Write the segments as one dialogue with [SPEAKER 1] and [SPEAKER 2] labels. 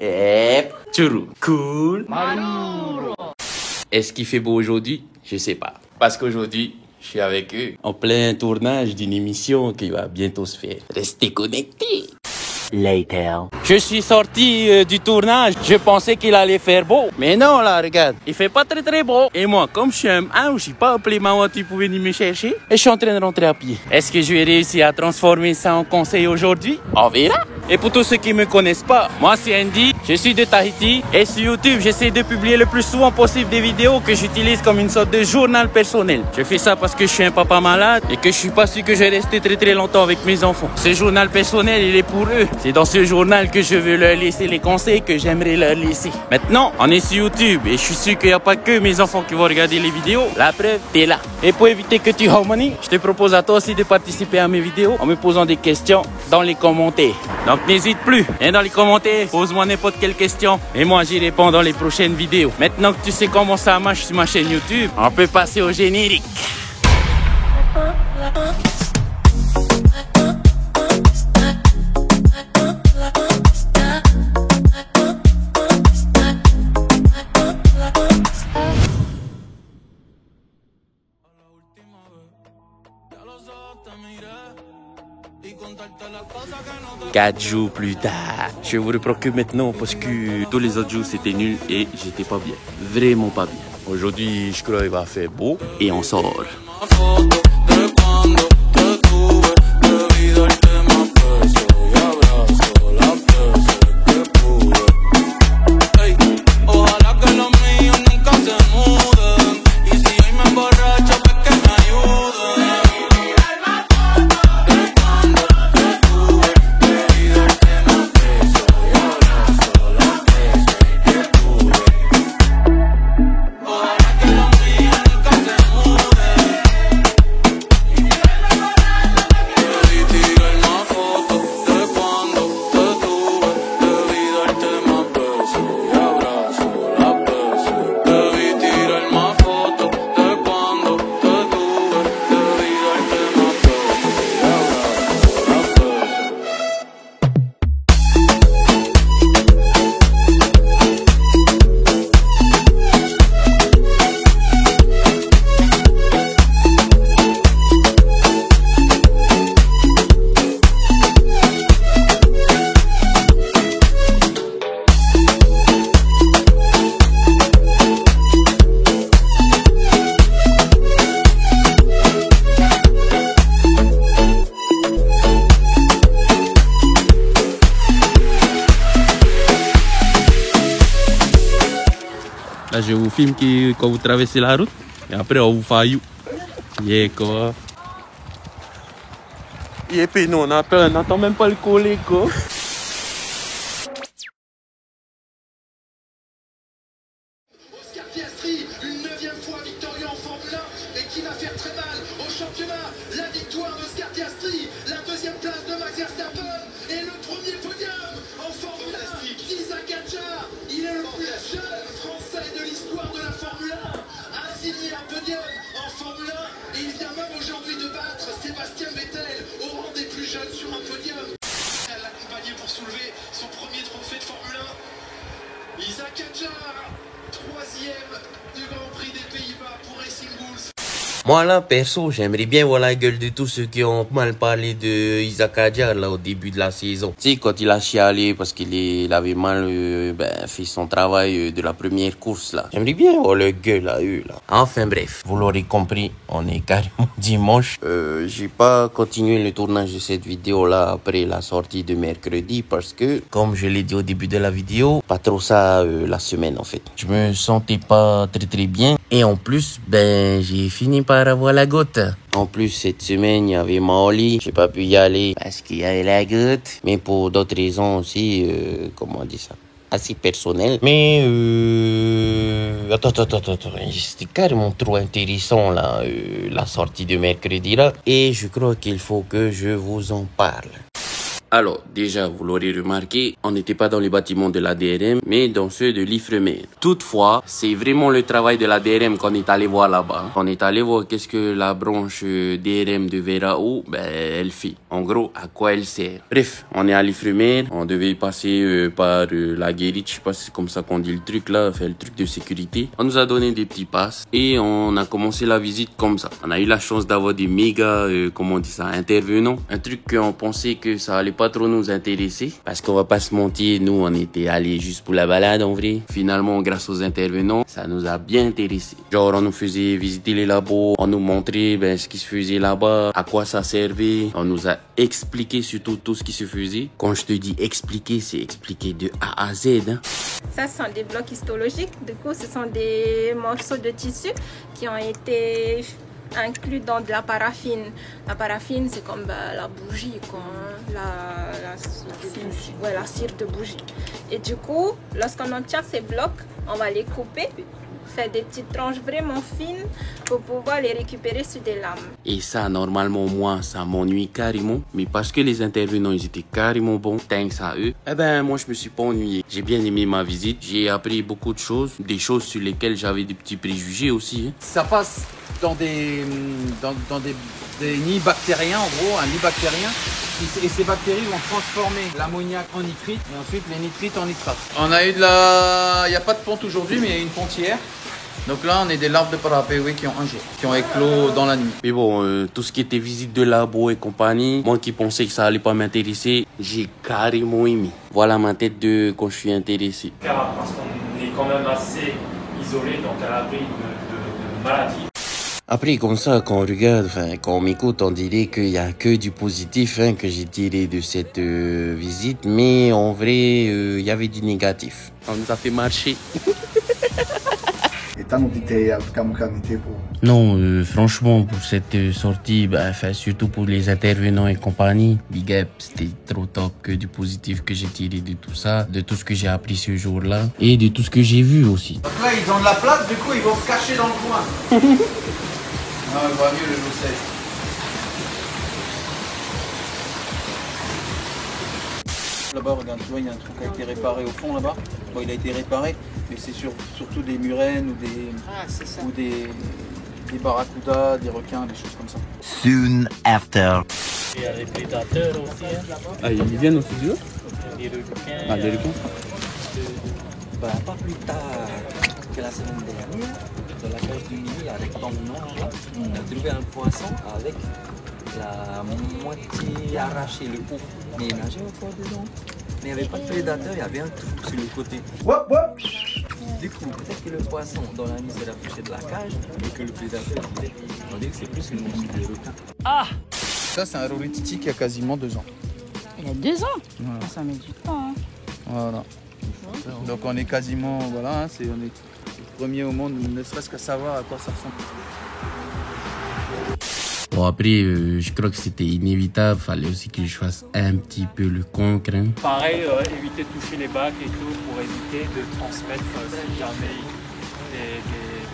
[SPEAKER 1] Yep, Churu. Cool. Est-ce qu'il fait beau aujourd'hui? Je sais pas. Parce qu'aujourd'hui, je suis avec eux en plein tournage d'une émission qui va bientôt se faire. Restez connectés. Later. Je suis sorti du tournage. Je pensais qu'il allait faire beau. Mais non, là, regarde. Il fait pas très beau. Et moi, comme je suis un je suis pas appelé ma voiture pour venir me chercher. Et je suis en train de rentrer à pied. Est-ce que je vais réussir à transformer ça en conseil aujourd'hui? On verra. Et pour tous ceux qui me connaissent pas, moi c'est Andy, je suis de Tahiti et sur YouTube j'essaie de publier le plus souvent possible des vidéos que j'utilise comme une sorte de journal personnel. Je fais ça parce que je suis un papa malade et que je suis pas sûr que je vais rester très longtemps avec mes enfants. Ce journal personnel il est pour eux. C'est dans ce journal que je veux leur laisser les conseils que j'aimerais leur laisser. Maintenant on est sur YouTube et je suis sûr qu'il n'y a pas que mes enfants qui vont regarder les vidéos. La preuve, t'es là. Et pour éviter que tu harmonies, je te propose à toi aussi de participer à mes vidéos en me posant des questions dans les commentaires. Donc n'hésite plus, viens dans les commentaires, pose-moi n'importe quelle question et moi j'y réponds dans les prochaines vidéos. Maintenant que tu sais comment ça marche sur ma chaîne YouTube, on peut passer au générique. Quatre jours plus tard, je vous le procure maintenant parce que tous les autres jours c'était nul et j'étais pas bien, vraiment pas bien. Aujourd'hui je crois qu'il va faire beau et on sort. Là, je vous filme quand vous traversez la route et après on vous fait yeah, quoi. Et puis nous on n'entend même pas le coller quoi.
[SPEAKER 2] Oscar Piastri, une 9e fois victorieux en Formule 1 et qui va faire très mal au championnat. La victoire d'Oscar Piastri, la 2e place de Max Verstappen et le 1er podium en Formule 1. Isaac Hadjar, il est le plus jeune français de l'histoire de la Formule 1 à signer un podium en Formule 1 et il vient même aujourd'hui de battre Sébastien Vettel au rang des plus jeunes sur un podium. Elle l'accompagnait pour soulever son premier trophée de Formule 1. Isaac Hadjar, 3e du Grand Prix des Pays-Bas pour Racing Bulls.
[SPEAKER 1] Moi là, perso, j'aimerais bien voir la gueule de tous ceux qui ont mal parlé de Isaac Hadjar là au début de la saison. Tu sais, quand il a chialé parce qu'il avait mal fait son travail de la première course là. J'aimerais bien voir le gueule à eux là. Enfin bref, vous l'aurez compris, on est carrément dimanche. J'ai pas continué le tournage de cette vidéo là après la sortie de mercredi parce que, comme je l'ai dit au début de la vidéo, pas trop ça la semaine en fait. Je me sentais pas très bien et en plus, j'ai fini par avoir la goutte. En plus, cette semaine, il y avait Molly. J'ai pas pu y aller parce qu'il y avait la goutte. Mais pour d'autres raisons aussi, comment on dit ça? Assez personnel. Mais, attends. C'était carrément trop intéressant, là, la sortie de mercredi, là. Et je crois qu'il faut que je vous en parle. Alors, déjà, vous l'aurez remarqué, on n'était pas dans les bâtiments de la DRM, mais dans ceux de l'Ifremer. Toutefois, c'est vraiment le travail de la DRM qu'on est allé voir là-bas. On est allé voir qu'est-ce que la branche DRM de Vera O, elle fait. En gros, à quoi elle sert. Bref, on est à l'Ifremer. On devait passer par la guérite. Je sais pas si c'est comme ça qu'on dit le truc là. Enfin, le truc de sécurité. On nous a donné des petits passes. Et on a commencé la visite comme ça. On a eu la chance d'avoir des méga, comment on dit ça, intervenants. Un truc qu'on pensait que ça allait pas trop nous intéresser. Parce qu'on va pas se mentir, nous, on était allés juste pour la balade en vrai. Finalement, grâce aux intervenants, ça nous a bien intéressé. Genre, on nous faisait visiter les labos. On nous montrait ce qui se faisait là-bas, à quoi ça servait. On nous a expliqué surtout tout ce qui se faisait. Quand je te dis expliquer, c'est expliquer de A à Z. Hein.
[SPEAKER 3] Ça, ce sont des blocs histologiques. Du coup, ce sont des morceaux de tissu qui ont été inclus dans de la paraffine. La paraffine, c'est comme la bougie, quoi, hein. La cire de bougie. Et du coup, lorsqu'on obtient ces blocs, on va les couper, faire des petites tranches vraiment fines pour pouvoir les récupérer sur des lames.
[SPEAKER 1] Et ça, normalement, moi, ça m'ennuie carrément. Mais parce que les intervenants, ils étaient carrément bons, thanks à eux, moi, je me suis pas ennuyé. J'ai bien aimé ma visite. J'ai appris beaucoup de choses. Des choses sur lesquelles j'avais des petits préjugés aussi. Hein.
[SPEAKER 4] Ça passe dans des nids bactériens, en gros, un nid bactérien. Et ces bactéries vont transformer l'ammoniac en nitrite et ensuite les nitrites en nitrate. On a eu il n'y a pas de ponte aujourd'hui, mais il y a une ponte hier. Donc là, on est des larves de parapet, oui, qui ont éclos dans la nuit.
[SPEAKER 1] Mais bon, tout ce qui était visite de labo et compagnie, moi qui pensais que ça allait pas m'intéresser, j'ai carrément aimé. Voilà ma tête de quand je suis intéressé.
[SPEAKER 5] Parce qu'on est quand même assez isolé, donc à l'abri de maladies.
[SPEAKER 1] Après, comme ça, quand on regarde, quand on m'écoute, on dirait qu'il y a que du positif que j'ai tiré de cette visite. Mais en vrai, il y avait du négatif. On nous a fait marcher. Non, franchement, pour cette sortie, surtout pour les intervenants et compagnie, big up, c'était trop top, que du positif que j'ai tiré de tout ça, de tout ce que j'ai appris ce jour-là et de tout ce que j'ai vu aussi.
[SPEAKER 4] Donc là, ils ont de la place, du coup, ils vont se cacher dans le coin. Ah, il va mieux le jour 16. Là-bas, regarde, tu vois, il y a un truc qui a été réparé au fond là-bas. Bon, il a été réparé, mais c'est surtout des murènes ou des barracudas, des requins, des choses comme ça.
[SPEAKER 6] Soon after.
[SPEAKER 5] Il y a les prédateurs aussi. Hein.
[SPEAKER 1] Ah, ils viennent aussi du haut?
[SPEAKER 5] Des requins.
[SPEAKER 1] Ah, des requins?
[SPEAKER 6] Pas plus tard que la semaine dernière, dans la cage du mini avec ton noir, on a trouvé un poisson avec la moitié arrachée, le pot. Mais il nageait encore dedans. Mais il n'y avait pas de prédateur, il y avait un trou sur le côté. Du coup, peut-être que le poisson dans la nuit s'est rapproché de la cage et que le prédateur, on dit que c'est plus une monstre de requin.
[SPEAKER 5] Ah!
[SPEAKER 4] Ça, c'est un Rorutiti qui a quasiment 2 ans.
[SPEAKER 7] Il a 2 ans.
[SPEAKER 4] Voilà.
[SPEAKER 7] Ça met du temps. Hein.
[SPEAKER 4] Voilà. Donc on est quasiment, voilà, on est les premiers au monde, ne serait-ce qu'à savoir à quoi ça ressemble.
[SPEAKER 1] Bon, après, je crois que c'était inévitable. Fallait aussi que je fasse un petit peu le concre. Hein.
[SPEAKER 5] Pareil, éviter de toucher les bacs et tout pour éviter de transmettre si jamais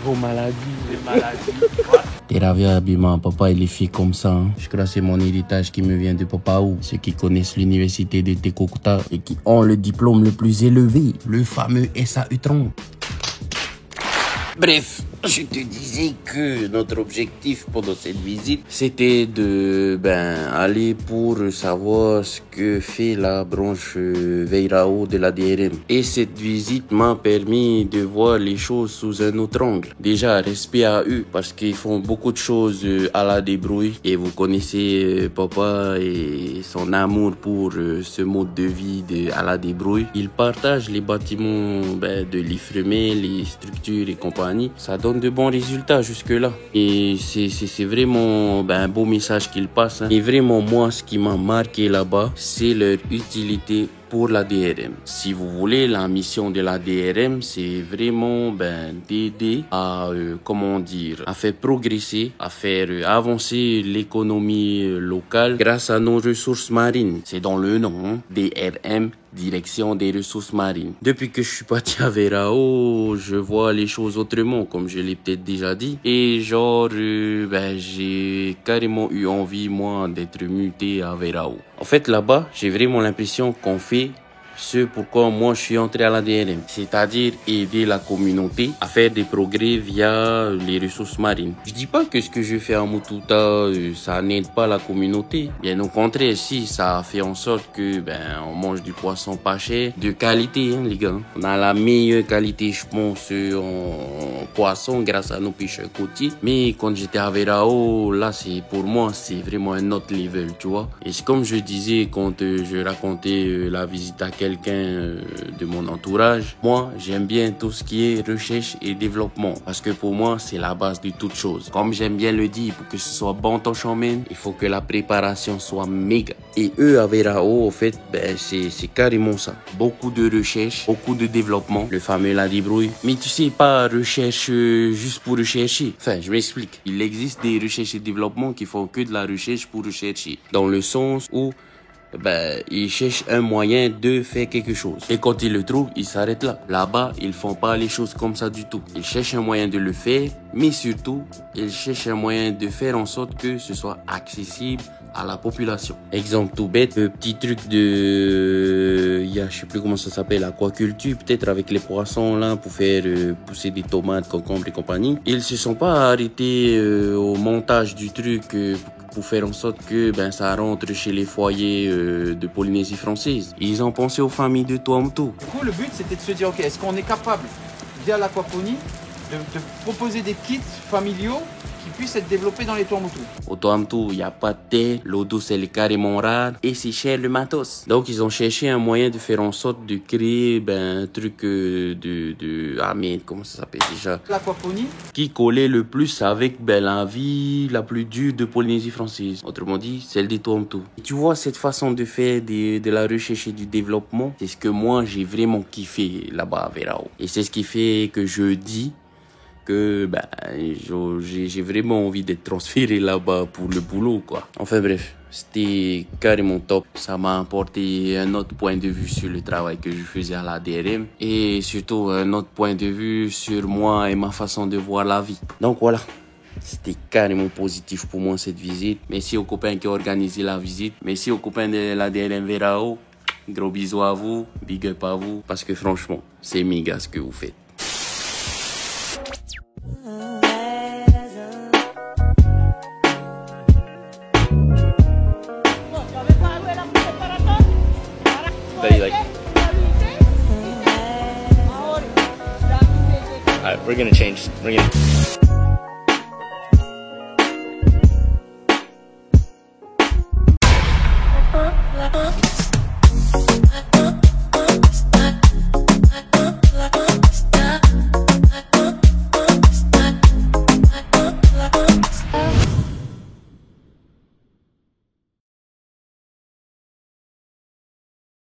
[SPEAKER 1] Vos maladies.
[SPEAKER 5] des maladies. Voilà.
[SPEAKER 1] Teravia Abima, papa il est fait comme ça. Hein. Je crois que c'est mon héritage qui me vient de papa ou ceux qui connaissent l'université de Tékouta et qui ont le diplôme le plus élevé, le fameux SAU30. Bref, je te disais que notre objectif pendant cette visite, c'était de aller pour savoir ce que fait la branche Veirao de la DRM. Et cette visite m'a permis de voir les choses sous un autre angle. Déjà, respect à eux parce qu'ils font beaucoup de choses à la débrouille. Et vous connaissez papa et son amour pour ce mode de vie à la débrouille. Ils partagent les bâtiments de l'Ifremer, les structures et compagnie. Ça donne de bons résultats jusque-là. Et c'est vraiment un beau message qu'ils passent. Hein. Et vraiment, moi, ce qui m'a marqué là-bas, c'est leur utilité pour la DRM. Si vous voulez, la mission de la DRM, c'est vraiment d'aider à, à faire progresser, à faire avancer l'économie locale grâce à nos ressources marines. C'est dans le nom, hein, DRM, Direction des ressources marines. Depuis que je suis parti à Veirao, je vois les choses autrement, comme je l'ai peut-être déjà dit. Et j'ai carrément eu envie, moi, d'être muté à Veirao. En fait, là-bas, j'ai vraiment l'impression qu'on fait ce pourquoi moi je suis entré à la DRM, c'est-à-dire aider la communauté à faire des progrès via les ressources marines. Je dis pas que ce que je fais à Mututa, ça n'aide pas la communauté. Bien au contraire, si ça fait en sorte que on mange du poisson pas cher, de qualité, les gars. On a la meilleure qualité, je pense, en poisson grâce à nos pêcheurs côtiers. Mais quand j'étais à Verao, là, pour moi, c'est vraiment un autre level, tu vois. Et c'est comme je disais quand je racontais la visite à quelqu'un de mon entourage. Moi, j'aime bien tout ce qui est recherche et développement. Parce que pour moi, c'est la base de toute chose. Comme j'aime bien le dire, pour que ce soit bon ton chemin, il faut que la préparation soit méga. Et eux, à Verao, en fait, c'est carrément ça. Beaucoup de recherche, beaucoup de développement. Le fameux la débrouille. Mais tu sais, pas recherche juste pour rechercher. Enfin, je m'explique. Il existe des recherches et développement qui font que de la recherche pour rechercher. Dans le sens où ils cherchent un moyen de faire quelque chose. Et quand ils le trouvent, ils s'arrêtent là. Là-bas, ils font pas les choses comme ça du tout. Ils cherchent un moyen de le faire, mais surtout, ils cherchent un moyen de faire en sorte que ce soit accessible à la population. Exemple tout bête, le petit truc je sais plus comment ça s'appelle, aquaculture, peut-être avec les poissons là, pour faire pousser des tomates, concombres et compagnie. Ils se sont pas arrêtés au montage du truc pour faire en sorte que ça rentre chez les foyers de Polynésie française. Ils ont pensé aux familles de Tuamotu.
[SPEAKER 4] Du coup, le but, c'était de se dire, ok, est-ce qu'on est capable, via l'aquaponie, de proposer des kits familiaux qui puissent être développés dans les Tuamotu.
[SPEAKER 1] Au Tuamotu, il n'y a pas de terre, l'eau douce elle est carrément rare et c'est cher le matos. Donc ils ont cherché un moyen de faire en sorte de créer un truc comment ça s'appelle déjà?
[SPEAKER 4] L'aquaponie.
[SPEAKER 1] Qui collait le plus avec la vie la plus dure de Polynésie française. Autrement dit, celle des Tuamotu. Tu vois cette façon de faire de la recherche et du développement, c'est ce que moi j'ai vraiment kiffé là-bas à Verao. Et c'est ce qui fait que je dis que j'ai vraiment envie d'être transféré là-bas pour le boulot, quoi. Enfin bref, c'était carrément top. Ça m'a apporté un autre point de vue sur le travail que je faisais à la DRM et surtout un autre point de vue sur moi et ma façon de voir la vie. Donc voilà, c'était carrément positif pour moi cette visite. Merci aux copains qui ont organisé la visite. Merci aux copains de la DRM Verao. Gros bisous à vous, big up à vous, parce que franchement, c'est méga ce que vous faites.
[SPEAKER 8] Alright, we're gonna change.